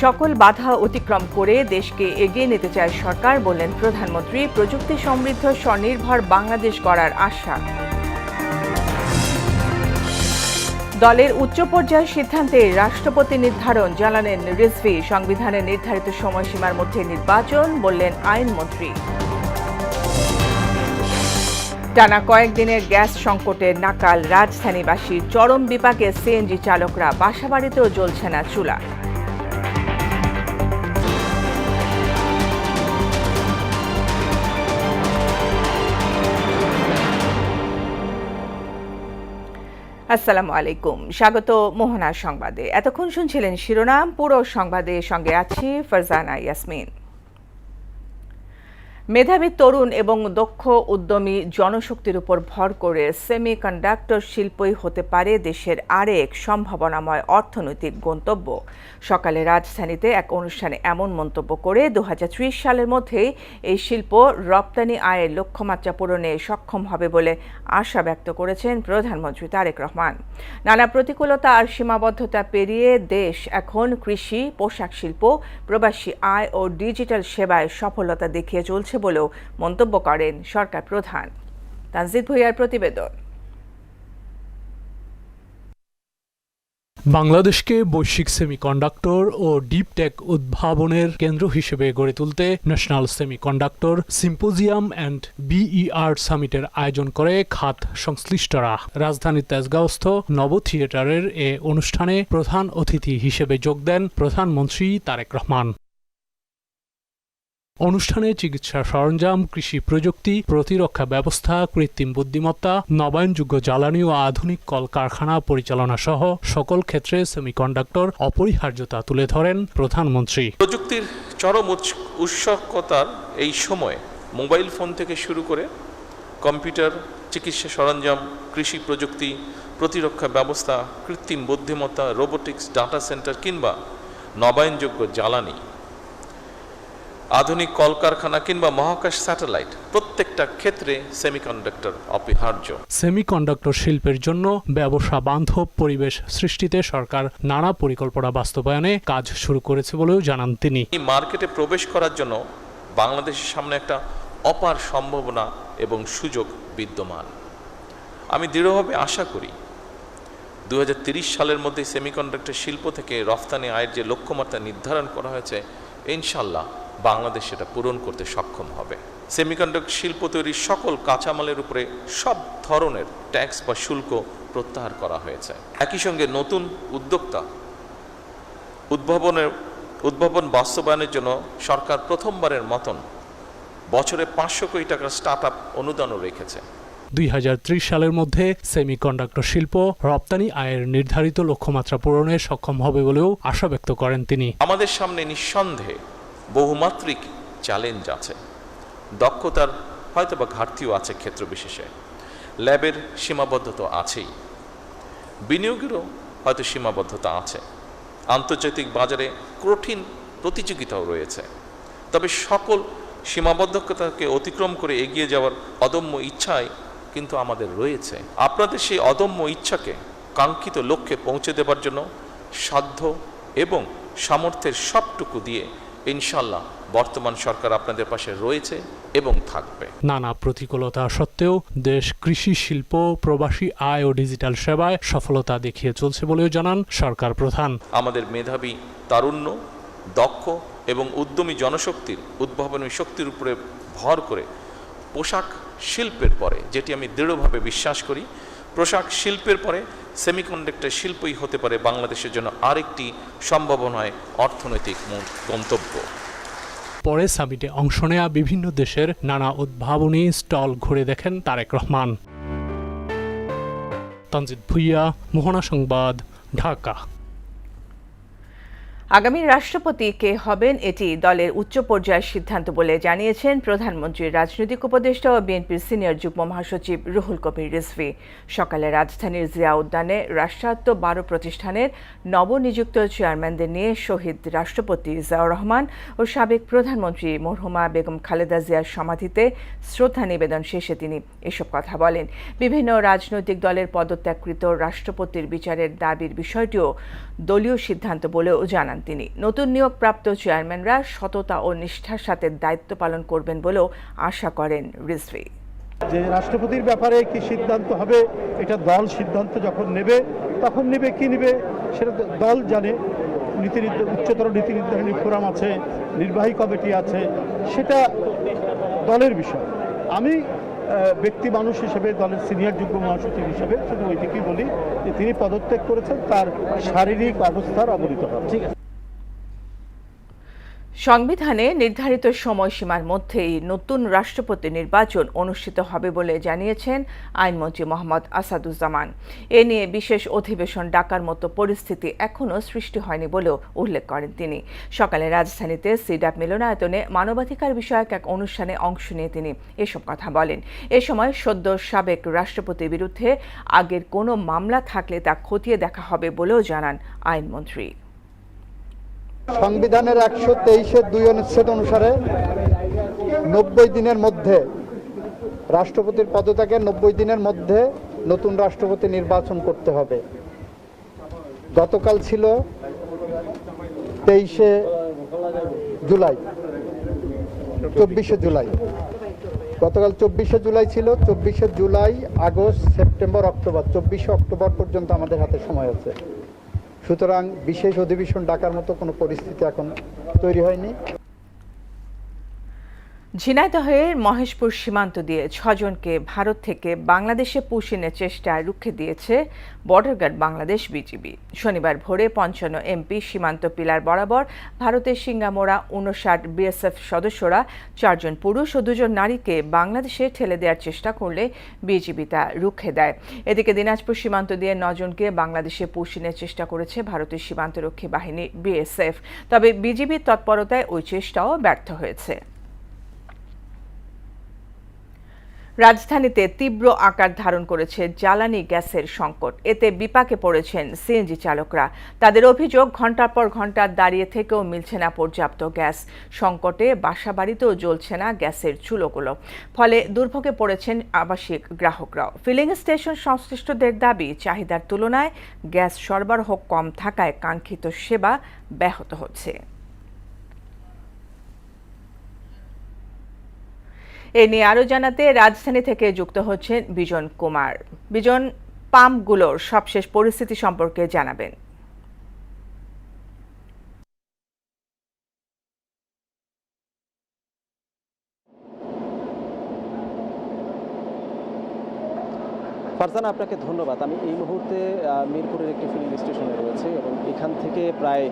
সকল বাধা অতিক্রম করে দেশকে এগিয়ে নিতে চায় সরকার, বললেন প্রধানমন্ত্রী। প্রযুক্তি সমৃদ্ধ স্বনির্ভর বাংলাদেশ গড়ার আশা। দলের উচ্চ পর্যায়ের সিদ্ধান্তে রাষ্ট্রপতি নির্ধারণ, জানালেন রিজভী। সংবিধানের নির্ধারিত সময়সীমার মধ্যে নির্বাচন, বললেন আইনমন্ত্রী। টানা কয়েকদিনের গ্যাস সংকটের নাকাল রাজধানীবাসীর। চরম বিপাকে সিএনজি চালকরা, বাসাবাড়িতেও জ্বলছে না চুলা। আসসালামু আলাইকুম, স্বাগত মোহনা সংবাদে। এতক্ষণ শুনছিলেন শিরোনাম, পুরো সংবাদে সঙ্গে আছি ফারজানা ইয়াসমিন। মেধাবী তরুণ এবং দক্ষ উদ্যমী জনশক্তির উপর ভর করে সেমিকন্ডাক্টর শিল্পই হতে পারে দেশের আরেক সম্ভাবনাময় অর্থনৈতিক গন্তব্য। সকালে রাজধানীতে এক অনুষ্ঠানে এমন মন্তব্য করে 2030 সালের মধ্যেই এই শিল্প রপ্তানি আয়ের লক্ষ্যমাত্রা পূরণে সক্ষম হবে বলে আশা ব্যক্ত করেছেন প্রধানমন্ত্রী তারেক রহমান। নানা প্রতিকূলতা আর সীমাবদ্ধতা পেরিয়ে দেশ এখন কৃষি, পোশাক শিল্প, প্রবাসী আয় ও ডিজিটাল সেবায় সফলতা দেখিয়ে চলছে বলেও মন্তব্য করেন সরকার প্রধান। তানজিদ ভুঁইয়ার প্রতিবেদন। বাংলাদেশকে বৈশ্বিক সেমিকন্ডাক্টর ও ডিপ টেক উদ্ভাবনের কেন্দ্র হিসেবে গড়ে তুলতে national semiconductor symposium and BER সামিটের আয়োজন করে খাত সংশ্লিষ্টরা। রাজধানীর তেজগাঁওস্থ নব থিয়েটারের এ অনুষ্ঠানে প্রধান অতিথি হিসেবে যোগ দেন প্রধানমন্ত্রী তারেক রহমান। অনুষ্ঠানে চিকিৎসা সরঞ্জাম, কৃষি প্রযুক্তি, প্রতিরক্ষা ব্যবস্থা, কৃত্রিম বুদ্ধিমত্তা, নবায়নযোগ্য জ্বালানি ও আধুনিক কলকারখানা পরিচালনা সহ সকল ক্ষেত্রে সেমিকন্ডাক্টর অপরিহার্যতা তুলে ধরেন প্রধানমন্ত্রী। প্রযুক্তির চরম উৎসুকতার এই সময়ে মোবাইল ফোন থেকে শুরু করে কম্পিউটার, চিকিৎসা সরঞ্জাম, কৃষি প্রযুক্তি, প্রতিরক্ষা ব্যবস্থা, কৃত্রিম বুদ্ধিমত্তা, রোবোটিক্স, ডাটা সেন্টার কিংবা নবায়নযোগ্য জ্বালানি, আধুনিক কলকারখানা কিংবা মহাকাশ স্যাটেলাইট, প্রত্যেকটা ক্ষেত্রে সেমিকন্ডাক্টর অপরিহার্য। সেমিকন্ডাক্টর শিল্পের জন্য ব্যবসা বান্ধব পরিবেশ সৃষ্টিতে সরকার নানা পরিকল্পনা বাস্তবায়নে কাজ শুরু করেছে বলেও জানান তিনি। এই মার্কেটে প্রবেশ করার জন্য বাংলাদেশের সামনে একটা অপার সম্ভাবনা এবং সুযোগ বিদ্যমান। আমি দৃঢ়ভাবে আশা করি 2030 সালের মধ্যে সেমিকন্ডাক্টর শিল্প থেকে রফতানি আয়ের যে লক্ষ্যমাত্রা নির্ধারণ করা হয়েছে, ইনশাল্লাহ বাংলাদেশ সেটা পূরণ করতে সক্ষম হবে। সেমিকন্ডাক্টর শিল্প তৈরির সকল কাঁচামালের উপরে সব ধরনের ট্যাক্স বা শুল্ক প্রত্যাহার করা হয়েছে। একই সঙ্গে নতুন উদ্যোক্তা উদ্ভাবন বাস্তবায়নের জন্য সরকার প্রথমবারের মতন বছরে 500 কোটি টাকার স্টার্ট আপ অনুদানও রেখেছে। 2030 সালের মধ্যে সেমিকন্ডাক্টর শিল্প রপ্তানি আয়ের নির্ধারিত লক্ষ্যমাত্রা পূরণে সক্ষম হবে বলেও আশা ব্যক্ত করেন তিনি। আমাদের সামনে নিঃসন্দেহে বহুমাত্রিক চ্যালেঞ্জ আছে, দক্ষতার হয়তোবা ঘাটতিও আছে ক্ষেত্র বিশেষে, ল্যাবের সীমাবদ্ধতা আছেই, বিনিয়োগেরও হয়তো সীমাবদ্ধতা আছে, আন্তর্জাতিক বাজারে কঠিন প্রতিযোগিতাও রয়েছে। তবে সকল সীমাবদ্ধতাকে অতিক্রম করে এগিয়ে যাওয়ার অদম্য ইচ্ছাই কিন্তু আমাদের রয়েছে। আপনাদের সেই অদম্য ইচ্ছাকে কাঙ্ক্ষিত লক্ষ্যে পৌঁছে দেবার জন্য সাধ্য এবং সামর্থ্যের সবটুকু দিয়ে ইনশাল্লাহ বর্তমান সরকার আপনাদের পাশে রয়েছে এবং থাকবে। নানা প্রতিকূলতা সত্ত্বেও দেশ কৃষি, শিল্প, প্রবাসী আয় ও ডিজিটাল সেবায় সফলতা দেখিয়ে চলছে বলেও জানান সরকার প্রধান। আমাদের মেধাবী, তারুণ্য, দক্ষ এবং উদ্যমী জনশক্তির উদ্ভাবনী শক্তির উপরে ভর করে পোশাক শিল্পের পরে, যেটি আমি দৃঢ়ভাবে বিশ্বাস করি, পোশাক শিল্পের পরে সেমিকন্ডাক্টর শিল্পই হতে পারে বাংলাদেশের জন্য আরেকটি সম্ভাবনায় অর্থনৈতিক গন্তব্য। পরে সামিটে অংশ নেয়া বিভিন্ন দেশের নানা উদ্ভাবনী স্টল ঘুরে দেখেন তারেক রহমান। তানজিদ ভুঁইয়া, মোহনা সংবাদ, ঢাকা। আগামী রাষ্ট্রপতি কে হবেন এটি দলের উচ্চ পর্যায়ের সিদ্ধান্ত বলে জানিয়েছেন প্রধানমন্ত্রীর রাজনৈতিক উপদেষ্টা ও বিএনপির সিনিয়র যুগ্ম মহাসচিব রুহুল কবির রিজভী। সকালে রাজধানীর জিয়া উদ্যানে রাষ্ট্রায়ত্ত 12 প্রতিষ্ঠানের নবনিযুক্ত চেয়ারম্যানদের নিয়ে শহীদ রাষ্ট্রপতি জিয়াউর রহমান ও সাবেক প্রধানমন্ত্রী মরহুমা বেগম খালেদা জিয়ার সমাধিতে শ্রদ্ধা নিবেদন শেষে তিনি এসব কথা বলেন। বিভিন্ন রাজনৈতিক দলের পদত্যাগকৃত রাষ্ট্রপতির বিচারের দাবির বিষয়টিও দলীয় সিদ্ধান্ত বলেও জানান জানান তিনি। নতুন নিয়োগপ্রাপ্ত চেয়ারম্যানরা সততা ও নিষ্ঠার সাথে দায়িত্ব পালন করবেন বলেও আশা করেন রিজভী। যে রাষ্ট্রপতির ব্যাপারে কি সিদ্ধান্ত হবে, এটা দল সিদ্ধান্ত যখন নেবে তখন নেবে, কি নেবে সেটা দল জানে। উচ্চতর নীতি নির্ধারণী ফোরাম আছে, নির্বাহী কমিটি আছে, সেটা দলের বিষয়। আমি ব্যক্তি মানুষ হিসেবে, দলের সিনিয়র যুগ্ম মহাসচিব হিসেবে শুধু ওইটিকেই বলি যে তিনি পদত্যাগ করেছেন তার শারীরিক অবস্থার অবনতি হবে। ঠিক আছে। সংবিধানে নির্ধারিত সময়সীমার মধ্যেই নতুন রাষ্ট্রপতি নির্বাচন অনুষ্ঠিত হবে বলে জানিয়েছেন আইনমন্ত্রী মোহাম্মদ আসাদুজ্জামান। এ নিয়ে বিশেষ অধিবেশন ডাকার মতো পরিস্থিতি এখনও সৃষ্টি হয়নি বলেও উল্লেখ করেন তিনি। সকালে রাজধানীতে সিডাপ মিলনায়তনে মানবাধিকার বিষয়ক এক অনুষ্ঠানে অংশ নিয়ে তিনি এসব কথা বলেন। এ সময় সদ্য সাবেক রাষ্ট্রপতির বিরুদ্ধে আগের কোনো মামলা থাকলে তা খতিয়ে দেখা হবে বলেও জানান আইনমন্ত্রী। সংবিধানের 123(2) অনুচ্ছেদ অনুসারে 90 দিনের মধ্যে রাষ্ট্রপতির পদত্যাগের 90 দিনের মধ্যে নতুন রাষ্ট্রপতি নির্বাচন করতে হবে। গতকাল ছিল 23শে জুলাই, 24শে জুলাই। গতকাল 24শে জুলাই ছিল। 24শে জুলাই, আগস্ট, সেপ্টেম্বর, অক্টোবর, 24শে অক্টোবর পর্যন্ত আমাদের হাতে সময় আছে। সুতরাং বিশেষ অধিবেশন ডাকার মতো কোনো পরিস্থিতি এখন তৈরি হয়নি। ঝিনাইদহের মহেশপুর সীমান্ত দিয়ে 6 জনকে ভারত থেকে বাংলাদেশে পুশিনের চেষ্টায় রুখে দিয়েছে বর্ডার গার্ড বাংলাদেশ বিজিবি। শনিবার ভোরে 55 এমপি সীমান্ত পিলার বরাবর ভারতের সিঙ্গামোড়া 59 বিএসএফ সদস্যরা 4 জন পুরুষ ও 2 জন নারীকে বাংলাদেশে ঠেলে দেওয়ার চেষ্টা করলে বিজিবি তা রুখে দেয়। এদিকে দিনাজপুর সীমান্ত দিয়ে 9 জনকে বাংলাদেশে পুশিনের চেষ্টা করেছে ভারতের সীমান্তরক্ষী বাহিনী বিএসএফ। তবে বিজিবির তৎপরতায় ওই চেষ্টাও ব্যর্থ হয়েছে। রাজধানীতে তীব্র আকার ধারণ করেছে জ্বালানি গ্যাসের সংকট। এতে বিপাকে পড়েছেন সিএনজি চালকরা। তাদের অভিযোগ, ঘণ্টার পর ঘণ্টা দাঁড়িয়ে থেকেও মিলছে না পর্যাপ্ত গ্যাস। সংকটে বাসাবাড়িতেও জ্বলছে না গ্যাসের চুলোগুলো। ফলে দুর্ভোগে পড়েছেন আবাসিক গ্রাহকরাও। ফিলিং স্টেশন সংশ্লিষ্টদের দাবি, চাহিদার তুলনায় গ্যাস সরবরাহ কম থাকায় কাঙ্ক্ষিত সেবা ব্যাহত হচ্ছে। এ নিয়ে আরও জানাতে রাজধানী থেকে যুক্ত হচ্ছেন বিজন কুমার। বিজন, পাম্পগুলোর সবশেষ পরিস্থিতি সম্পর্কে জানাবেন। ফারজানা, আপনাকে ধন্যবাদ। আমি এই মুহূর্তে মিরপুরের একটি ফিলিং স্টেশনে রয়েছে এবং এখান থেকে প্রায়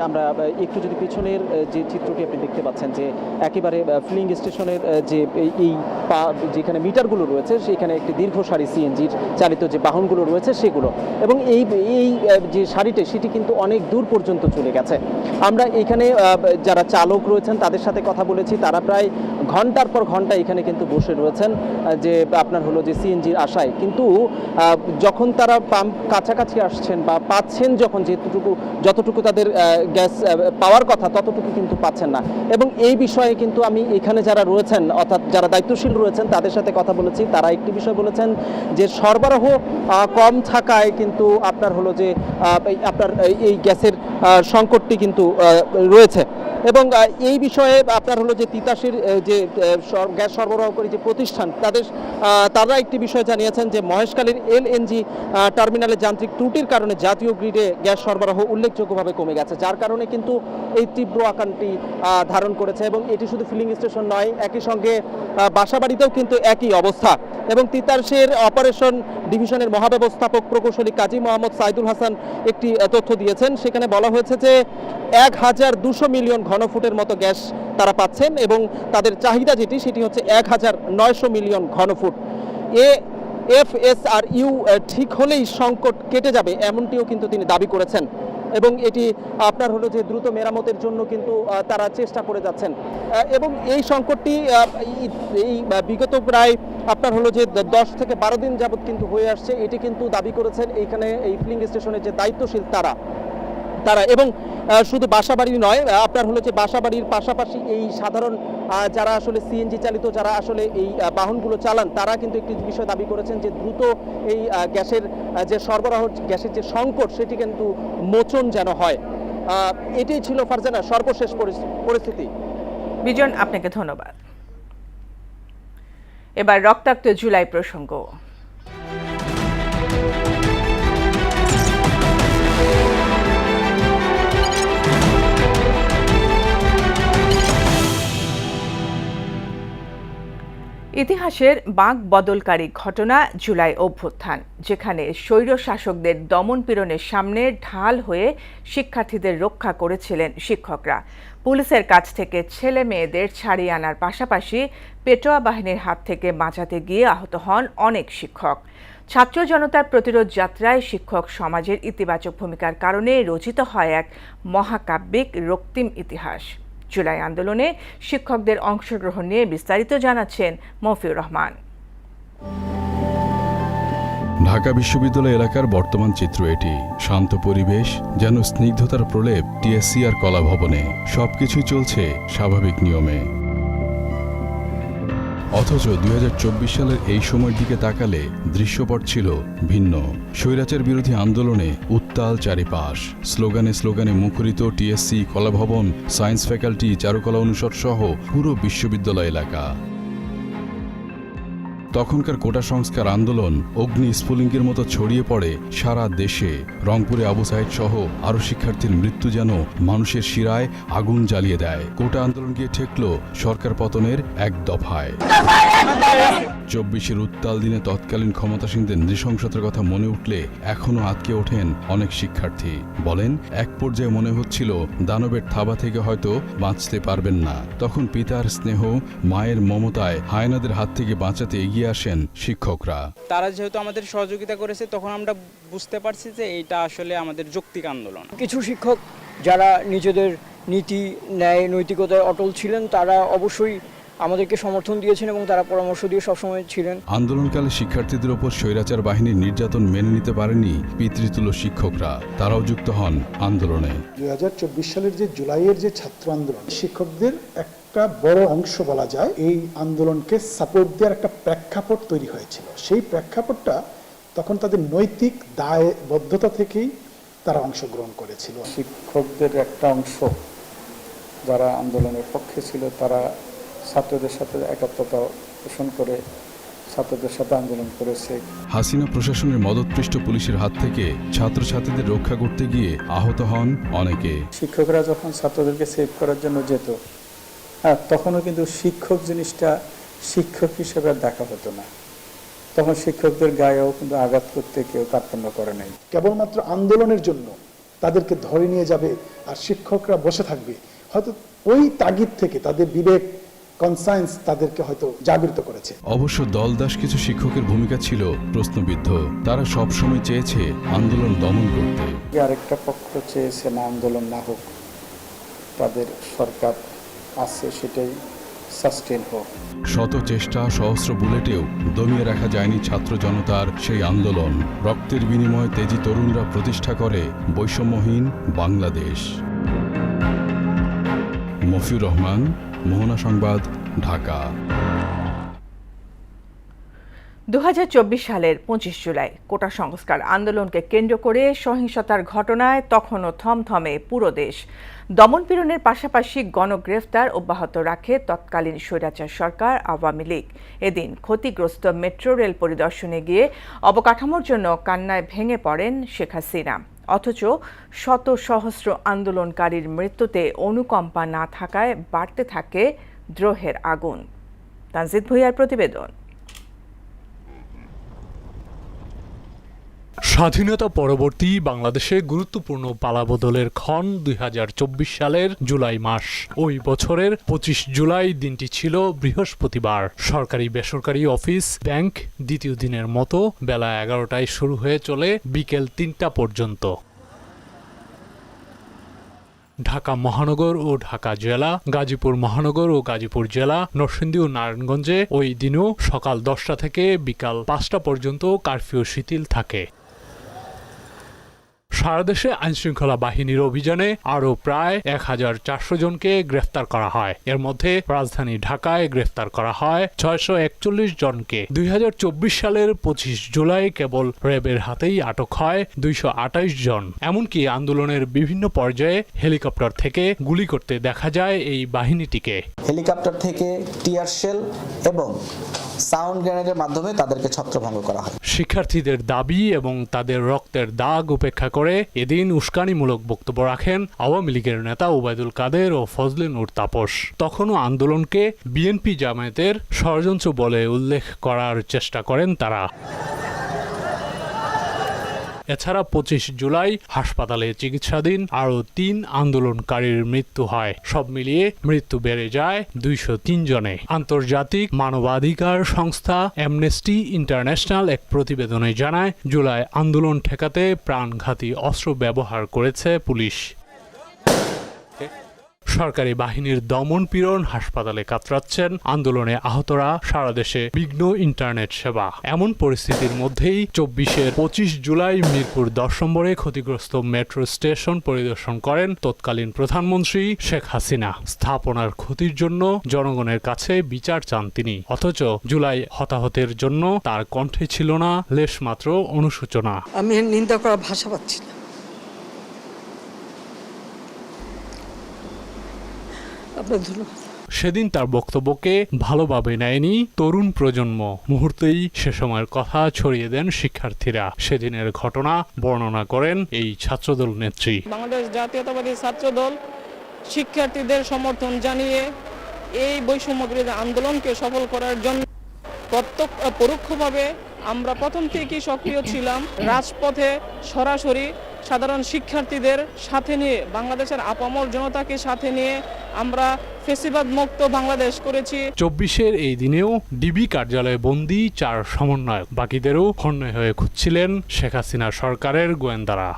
আমরা একটু যদি পিছনের যে চিত্রটি আপনি দেখতে পাচ্ছেন, যে একেবারে ফিলিং স্টেশনের যে এই যেখানে মিটারগুলো রয়েছে সেখানে একটি দীর্ঘ সারি সিএনজির চালিত যে বাহনগুলো রয়েছে সেগুলো, এবং এই যে সারিটি সেটি কিন্তু অনেক দূর পর্যন্ত চলে গেছে। আমরা এখানে যারা চালক রয়েছেন তাদের সাথে কথা বলেছি, তারা প্রায় ঘন্টার পর ঘন্টা এখানে কিন্তু বসে রয়েছেন যে আপনার হলো যে সিএনজির আশায়, কিন্তু যখন তারা পাম্প কাছাকাছি আসছেন বা পাচ্ছেন, যখন যতটুকু তাদের গ্যাস পাওয়ার কথা ততটুকু কিন্তু পাচ্ছেন না। এবং এই বিষয়ে কিন্তু আমি এখানে যারা রয়েছেন, অর্থাৎ যারা দায়িত্বশীল রয়েছেন তাদের সাথে কথা বলেছি। তারা একটি বিষয় বলেছেন যে সরবরাহ কম থাকায় কিন্তু আপনার হলো যে আপনার এই গ্যাসের সংকটটি কিন্তু রয়েছে। এবং এই বিষয়ে আপনার হলো যে তিতাসের যে গ্যাস সরবরাহকারী যে প্রতিষ্ঠান তারা একটি বিষয় জানিয়েছেন যে মহেশখালীর এলএনজি টার্মিনালে যান্ত্রিক ত্রুটির কারণে জাতীয় গ্রিডে গ্যাস সরবরাহ উল্লেখযোগ্যভাবে কমে গেছে, যার কারণে কিন্তু এই তীব্র আকারটি ধারণ করেছে। এবং এটি শুধু ফিলিং স্টেশন নয়, একই সঙ্গে বাসাবাড়িতেও কিন্তু একই অবস্থা। এবং তিতাসের অপারেশন ডিভিশনের মহাব্যবস্থাপক প্রকৌশলী কাজী মোহাম্মদ সাইদুল হাসান একটি তথ্য দিয়েছেন। সেখানে বলা হয়েছে যে 1200 মিলিয়ন ঘনফুটের মতো গ্যাস তারা পাচ্ছেন এবং তাদের চাহিদা যেটি সেটি হচ্ছে 1900 মিলিয়ন ঘনফুট। এফএসআরইউ ঠিক হলেই সংকট কেটে যাবে, এমনটিও কিন্তু তিনি দাবি করেছেন। এবং এটি আপনার হলো যে দ্রুত মেরামতের জন্য কিন্তু তারা চেষ্টা করে যাচ্ছেন। এবং এই সংকটটি এই বিগত প্রায় আপনার হলো যে 10 থেকে 12 দিন যাবৎ কিন্তু হয়ে আসছে, এটি কিন্তু দাবি করেছেন এইখানে এই ফিলিং স্টেশনের যে দায়িত্বশীল তারা। এবং শুধু বাসাবাড়ি নয়, আপনার হলো যে বাসাবাড়ির পাশাপাশি এই সাধারণ যারা আসলে সিএনজি চালিত যারা আসলে এই বাহনগুলো চালান তারা কিন্তু একটি বিষয় দাবি করেছেন যে দ্রুত এই গ্যাসের যে সরবরাহ গ্যাসের যে সংকট সেটি কিন্তু মোচন যেন হয়। এটাই ছিল ফারজানা সর্বশেষ পরিস্থিতি। বিজন, আপনাকে ধন্যবাদ। এবার রক্তাক্ত জুলাই প্রসঙ্গ। ইতিহাসের বাঁক বদলকারী ঘটনা জুলাই অভ্যুত্থান, যেখানে স্বৈরশাসকদের দমনপীড়নের সামনে ঢাল হয়ে শিক্ষার্থীদের রক্ষা করেছিলেন শিক্ষকরা। পুলিশের কাছ থেকে ছেলে মেয়েদের ছাড়িয়ে আনার পাশাপাশি পেটোয়া বাহিনীর হাত থেকে বাঁচাতে গিয়ে আহত হন অনেক শিক্ষক। ছাত্র জনতার প্রতিরোধ যাত্রায় শিক্ষক সমাজের ইতিবাচক ভূমিকার কারণে রচিত হয় এক মহাকাব্যিক রক্তিম ইতিহাস। জুলাই আন্দোলনে শিক্ষকদের অংশগ্রহণ নিয়ে বিস্তারিত জানাচ্ছেন মফিউর রহমান। ঢাকা বিশ্ববিদ্যালয় এলাকার বর্তমান চিত্র এটি। শান্ত পরিবেশ, যেন স্নিগ্ধতার প্রলেপ টিএসসি আর কলা ভবনে। সবকিছুই চলছে স্বাভাবিক নিয়মে। অথচ ২০২৪ সালের এই সময়ের দিকে তাকালে দৃশ্যপট ছিল ভিন্ন। স্বৈরাচার বিরোধী আন্দোলনে উত্তাল চারিপাশ, স্লোগানে স্লোগানে মুখরিত টিএসসি, কলাভবন, সায়েন্স ফ্যাকাল্টি, চারুকলা অনুষদ সহ পুরো বিশ্ববিদ্যালয় এলাকা। তখনকার কোটা সংস্কার আন্দোলন অগ্নি স্ফুলিঙ্গের মতো ছড়িয়ে পড়ে সারা দেশে। রংপুরে আবু সাইদ সহ আরও শিক্ষার্থীর মৃত্যু যেন মানুষের শিরায় আগুন জ্বালিয়ে দেয়। কোটা আন্দোলন গিয়ে ঠেকল সরকার পতনের এক দফায়। ২৪-এর উত্তাল দিনে তৎকালীন ক্ষমতাসীনদের নৃশংসতার কথা মনে উঠলে এখনও আটকে ওঠেন অনেক শিক্ষার্থী। বলেন, এক পর্যায়ে মনে হচ্ছিল দানবের থাবা থেকে হয়তো বাঁচতে পারবেন না। তখন পিতার স্নেহ, মায়ের মমতায় হায়নাদের হাত থেকে বাঁচাতে এগিয়ে আসেন শিক্ষকরা। তারা যেহেতু আমাদের সহযোগিতা করেছে, তখন আমরা বুঝতে পারছি যে এটা আসলে আমাদের যৌক্তিক আন্দোলন। কিছু শিক্ষক যারা নিজেদের নীতি, ন্যায়, নৈতিকতায় অটল ছিলেন, তারা অবশ্যই আমাদেরকে সমর্থন দিয়েছেন এবং তারা পরামর্শ দিয়ে সবসময় ছিলেন। আন্দোলনকালে শিক্ষার্থীদের ওপর স্বৈরাচার বাহিনীর নির্যাতন মেনে নিতে পারেনি পিতৃতুল্য শিক্ষকরা। তারাও যুক্ত হন আন্দোলনে। ২০২৪ সালের যে জুলাইয়ের যে ছাত্র আন্দোলন, শিক্ষকদের একটা বড় অংশ বলা যায় এই আন্দোলনকে সাপোর্ট দেওয়ার একটা প্রেক্ষাপট তৈরি হয়েছিল। সেই প্রেক্ষাপটটা তখন তাদের নৈতিক দায়বদ্ধতা থেকেই তারা অংশগ্রহণ করেছিল। শিক্ষকদের একটা অংশ যারা আন্দোলনের পক্ষে ছিল, তারা ছাত্রদের সাথে একাত্মতা পোষণ করে ছাত্রদের সাথে আন্দোলন করেছে। হাসিনা প্রশাসনের মদতপৃষ্ট পুলিশের হাত থেকে ছাত্রছাত্রীদের রক্ষা করতে গিয়ে আহত হন অনেকে। শিক্ষকরা যখন ছাত্রদেরকে সেভ করার জন্য যেত, তখনও কিন্তু শিক্ষক জিনিসটা শিক্ষক হিসেবে দেখা হতো না। তখন শিক্ষকদের গায়েও কিন্তু আঘাত করতে কেউ কার্পণ্য করে নাই। কেবলমাত্র আন্দোলনের জন্য তাদেরকে ধরে নিয়ে যাবে আর শিক্ষকরা বসে থাকবে, হয়তো ওই তাগিদ থেকে তাদের বিবেক, কনসায়েন্স তাদেরকে হয়তো জাগৃত করেছে। অবশ্য দলদাস কিছু শিক্ষকের ভূমিকা ছিল প্রশ্নবিদ্ধ। তারা সবসময় চেয়েছে আন্দোলন দমন করতে। আরেকটা পক্ষ চেয়েছে না আন্দোলন না হোক, তাদের সরকার আছে সেটাই সাস্টেন হোক। শত চেষ্টা, সহস্র বুলেটেও দমিয়ে রাখা যায়নি ছাত্র জনতার সেই আন্দোলন। রক্তের বিনিময়ে তেজি তরুণরা প্রতিষ্ঠা করে বৈষম্যহীন বাংলাদেশ। মফিউর রহমান, মোহনা সংবাদ, ঢাকা। ২০২৪ সালের ২৫ জুলাই কোটা সংস্কার আন্দোলনকে কেন্দ্র করে সহিংসতার ঘটনায় তখনও থমথমে পুরো দেশ। দমনপীড়নের পাশাপাশি গণগ্রেফতার অব্যাহত রাখে তৎকালীন স্বৈরাচার সরকার আওয়ামী লীগ। এদিন ক্ষতিগ্রস্ত মেট্রো রেল পরিদর্শনে গিয়ে অবকাঠামোর জন্য কান্নায় ভেঙে পড়েন শেখ হাসিনা। অথচ শত সহস্র আন্দোলনকারীর মৃত্যুতে অনুকম্পা না থাকায় বাড়তে থাকে দ্রোহের আগুন। তানজিদ ভুঁইয়ার প্রতিবেদন। স্বাধীনতা পরবর্তী বাংলাদেশে গুরুত্বপূর্ণ পালাবদলের ক্ষণ ২০২৪ সালের জুলাই মাস। ওই বছরের ২৫ জুলাই দিনটি ছিল বৃহস্পতিবার। সরকারি বেসরকারি অফিস, ব্যাংক দ্বিতীয় দিনের মতো বেলা ১১টায় শুরু হয়ে চলে বিকেল ৩টা পর্যন্ত। ঢাকা মহানগর ও ঢাকা জেলা, গাজীপুর মহানগর ও গাজীপুর জেলা, নরসিংদী ও নারায়ণগঞ্জে ওই দিনও সকাল ১০টা থেকে বিকাল ৫টা পর্যন্ত কারফিউ শিথিল থাকে। সারা দেশে আইনশৃঙ্খলা বাহিনীর অভিযানে আরও প্রায় 1400 জনকে গ্রেফতার করা হয়। এর মধ্যে রাজধানী ঢাকায় গ্রেফতার করা হয় 641 জনকে। 2024 সালের 25 জুলাই কেবল র্যাবের হাতেই আটক হয় 228 জন। এমনকি আন্দোলনের বিভিন্ন পর্যায়ে হেলিকপ্টার থেকে গুলি করতে দেখা যায় এই বাহিনীটিকে। হেলিকপ্টার থেকে টিয়ার শেল এবং সাউন্ড গ্রেনেডের মাধ্যমে তাদেরকে ছত্রভঙ্গ করা হয়। শিক্ষার্থীদের দাবি এবং তাদের রক্তের দাগ উপেক্ষা করে এদিন উস্কানিমূলক বক্তব্য রাখেন আওয়ামী লীগের নেতা ওবায়দুল কাদের ও ফজলে নূর তাপস। তখনও আন্দোলনকে বিএনপি জামায়াতের ষড়যন্ত্র বলে উল্লেখ করার চেষ্টা করেন তারা। এছাড়া 25 জুলাই হাসপাতালে চিকিৎসাধীন আরও 3 আন্দোলনকারীর মৃত্যু হয়। সব মিলিয়ে মৃত্যু বেড়ে যায় 203 জনে। আন্তর্জাতিক মানবাধিকার সংস্থা অ্যামনেস্টি ইন্টারন্যাশনাল এক প্রতিবেদনে জানায়, জুলাই আন্দোলন ঠেকাতে প্রাণঘাতী অস্ত্র ব্যবহার করেছে পুলিশ। সরকারি বাহিনীর দমন পীড়ন, হাসপাতালে কাতরাচ্ছেন আন্দোলনে আহতরা, সারা দেশে বিঘ্ন ইন্টারনেট সেবা। এমন পরিস্থিতির মধ্যেই 25 জুলাই মিরপুর 10 নম্বরে ক্ষতিগ্রস্ত মেট্রো স্টেশন পরিদর্শন করেন তৎকালীন প্রধানমন্ত্রী শেখ হাসিনা। স্থাপনার ক্ষতির জন্য জনগণের কাছে বিচার চান তিনি। অথচ জুলাই হতাহতের জন্য তার কণ্ঠে ছিল না লেশমাত্র অনুশোচনা। আমি নিন্দা করার ভাষা পাচ্ছি না। সেদিন তার বক্তব্যকে ভালোভাবে নেয়নি তরুণ প্রজন্ম। মুহূর্তেই সে সময়ের কথা ছড়িয়ে দেন শিক্ষার্থীরা। সেদিনের ঘটনা বর্ণনা করেন এই ছাত্রদল নেত্রী। বাংলাদেশ জাতীয়তাবাদী ছাত্রদল শিক্ষার্থীদের সমর্থন জানিয়ে এই বৈষম্য বিরোধী আন্দোলনকে সফল করার জন্য পরোক্ষভাবে আমরা প্রথম থেকেই সক্রিয় ছিলাম। রাজপথে সরাসরি সাধারণ শিক্ষার্থীদের সাথে নিয়ে, বাংলাদেশের আপামর জনতাকে সাথে নিয়ে আমরা ফ্যাসিবাদ মুক্ত বাংলাদেশ করেছি। 24-এর এই দিনেও ডিবি কার্যালয়ে বন্দী 4 সমন্বয়ক, বাকিদেরও হন্যে হয়ে খুঁজছিলেন শেখ হাসিনা সরকারের গোয়েন্দারা।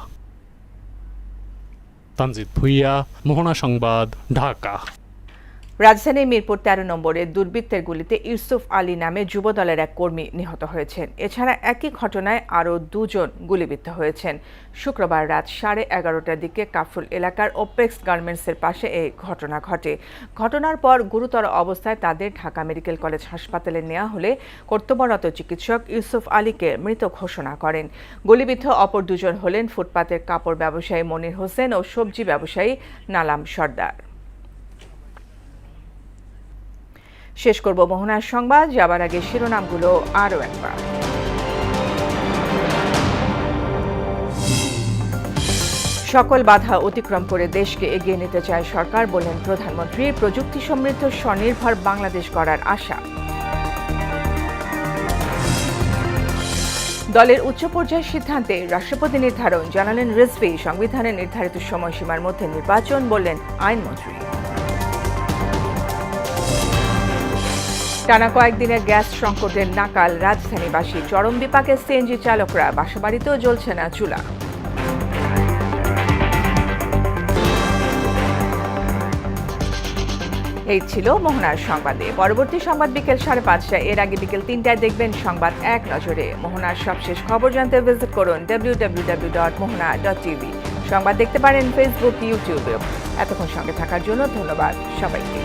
তানজিদ ভুইয়া, মোহনা সংবাদ, ঢাকা। রাজধানীর মিরপুর 13 নম্বরে দুর্বৃত্তের গুলিতে ইউসুফ আলী নামে যুবদলের এক কর্মী নিহত হয়েছেন। এছাড়া একই ঘটনায় আরও 2 জন গুলিবিদ্ধ হয়েছেন। শুক্রবার রাত 11:30টার দিকে কাফরুল এলাকার ওপেক্স গার্মেন্টসের পাশে এই ঘটনা ঘটে। ঘটনার পর গুরুতর অবস্থায় তাদের ঢাকা মেডিকেল কলেজ হাসপাতালে নেওয়া হলে কর্তব্যরত চিকিৎসক ইউসুফ আলীকে মৃত ঘোষণা করেন। গুলিবিদ্ধ অপর 2 জন হলেন ফুটপাতের কাপড় ব্যবসায়ী মনির হোসেন ও সবজি ব্যবসায়ী নালাম সর্দার। শেষ করব মোহনার সংবাদ, যাবার আগে শিরোনামগুলো আরও একবার। সকল বাধা অতিক্রম করে দেশকে এগিয়ে নিতে চায় সরকার, বললেন প্রধানমন্ত্রী। প্রযুক্তি সমৃদ্ধ স্বনির্ভর বাংলাদেশ গড়ার আশা। দলের উচ্চ পর্যায়ের সিদ্ধান্তে রাষ্ট্রপতি নির্ধারণ, জানালেন রিজভী। সংবিধানের নির্ধারিত সময়সীমার মধ্যে নির্বাচন, বললেন আইনমন্ত্রী। টানা কয়েকদিনের গ্যাস সংকটের নাকাল রাজধানীবাসী। চরম বিপাকে সিএনজি চালকরা, বাসাবাড়িতেও জ্বলছে না চুলা। এই ছিল মোহনার সংবাদে। পরবর্তী সংবাদ বিকেল 5:30টায়। এর আগে বিকেল 3টায় দেখবেন সংবাদ এক নজরে। মোহনার সবশেষ খবর জানতে ভিজিট করুন www.mohana.tv। সংবাদ দেখতে পারেন ফেসবুক, ইউটিউবে। এতক্ষণ সঙ্গে থাকার জন্য ধন্যবাদ সবাইকে।